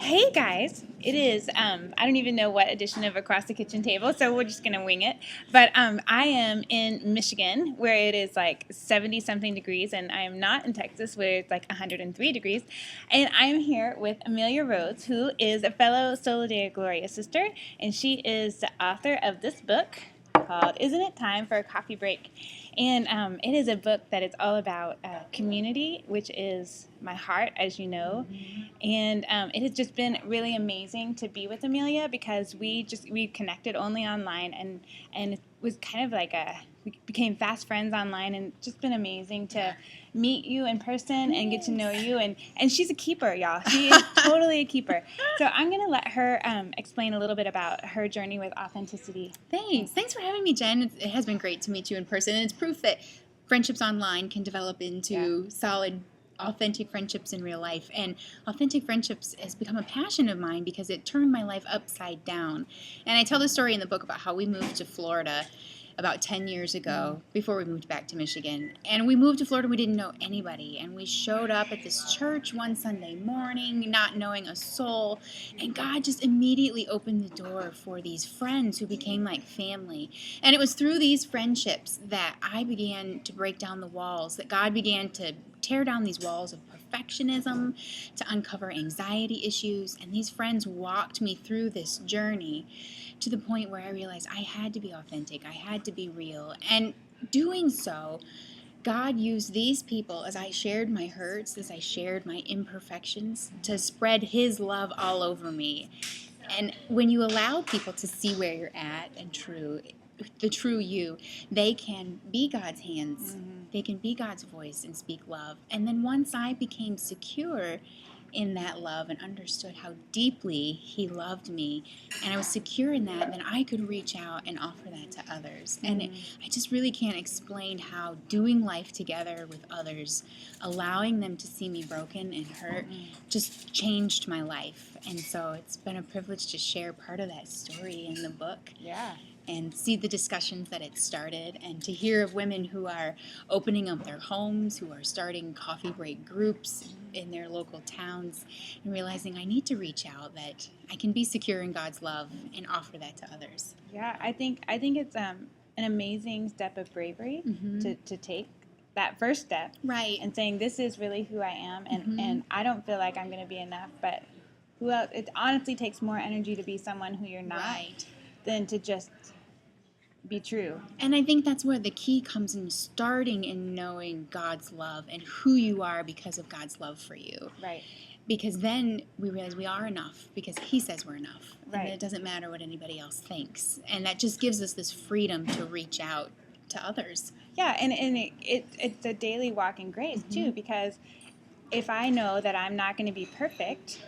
Hey guys, it is, I don't even know what edition of Across the Kitchen Table, so we're just going to wing it. But I am in Michigan, where it is like 70 something degrees, and I am not in Texas, where it's like 103 degrees. And I am here with Amelia Rhodes, who is a fellow Sola Deo Gloria sister, and she is the author of this book called Isn't It Time for a Coffee Break? And it is a book that is all about community, which is my heart, as you know. And it has just been really amazing to be with Amelia because we connected only online, and it was kind of like we became fast friends online, and it's just been amazing to meet you in person and get to know you. And she's a keeper, y'all. She is totally a keeper. So I'm going to let her explain a little bit about her journey with authenticity. Thanks for having me, Jen. It has been great to meet you in person, and it's proof that friendships online can develop into solid, authentic friendships in real life. And authentic friendships has become a passion of mine because it turned my life upside down. And I tell the story in the book about how we moved to Florida about 10 years ago before we moved back to Michigan. And we moved to Florida, we didn't know anybody. And we showed up at this church one Sunday morning, not knowing a soul. And God just immediately opened the door for these friends who became like family. And it was through these friendships that I began to break down the walls, that God began to tear down these walls of perfectionism, to uncover anxiety issues. And these friends walked me through this journey to the point where I realized I had to be authentic, I had to be real. And doing so, God used these people as I shared my hurts, as I shared my imperfections, to spread His love all over me. And when you allow people to see where you're at and the true you, they can be God's hands. They can be God's voice and speak love. And then once I became secure in that love and understood how deeply He loved me, and I was secure in that, then I could reach out and offer that to others. And I just really can't explain how doing life together with others, allowing them to see me broken and hurt, just changed my life. And so it's been a privilege to share part of that story in the book. Yeah. And see the discussions that it started, and to hear of women who are opening up their homes, who are starting coffee break groups in their local towns, and realizing I need to reach out, that I can be secure in God's love and offer that to others. Yeah, I think it's an amazing step of bravery to take that first step, Right. and saying this is really who I am, and I don't feel like I'm going to be enough, but who else? It honestly takes more energy to be someone who you're not, Right. than to just be true. And I think that's where the key comes in, starting in knowing God's love and who you are because of God's love for you. Right. Because then we realize we are enough because He says we're enough. Right. And it doesn't matter what anybody else thinks. And that just gives us this freedom to reach out to others. Yeah, and it's a daily walk in grace, too, because if I know that I'm not going to be perfect,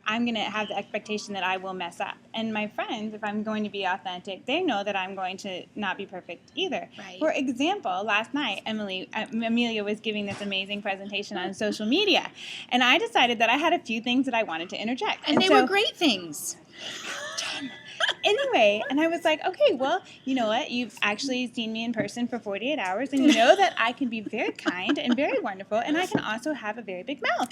I'm going to have the expectation that I will mess up. And my friends, if I'm going to be authentic, they know that I'm going to not be perfect either. Right. For example, last night, Amelia was giving this amazing presentation on social media, and I decided that I had a few things that I wanted to interject. And they were great things. Anyway, and I was like, okay, well, you know what? You've actually seen me in person for 48 hours, and you know that I can be very kind and very wonderful, and I can also have a very big mouth.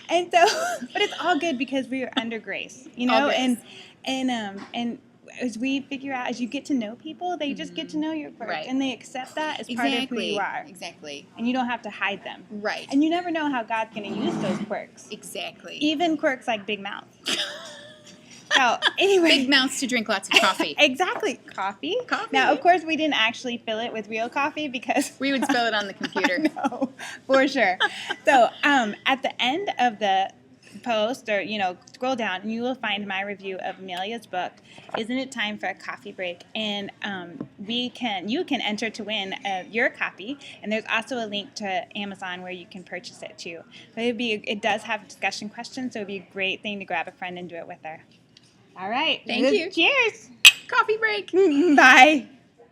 And so, but it's all good because we are under grace, you know? And as we figure out, as you get to know people, they just get to know your quirks, Right. and they accept that as part of who you are. Exactly. And you don't have to hide them. Right. And you never know how God's going to use those quirks. Exactly. Even quirks like big mouth. So, anyway. Big mouths to drink lots of coffee. Exactly. Coffee. Now, of course, we didn't actually fill it with real coffee because We would spill it on the computer. No, for sure. So, at the end of the post, or scroll down, and you will find my review of Amelia's book, Isn't It Time for a Coffee Break? And you can enter to win your copy, and there's also a link to Amazon where you can purchase it too. But it does have discussion questions, so it'd be a great thing to grab a friend and do it with her. All right. Thank you. Cheers. Coffee break. Bye.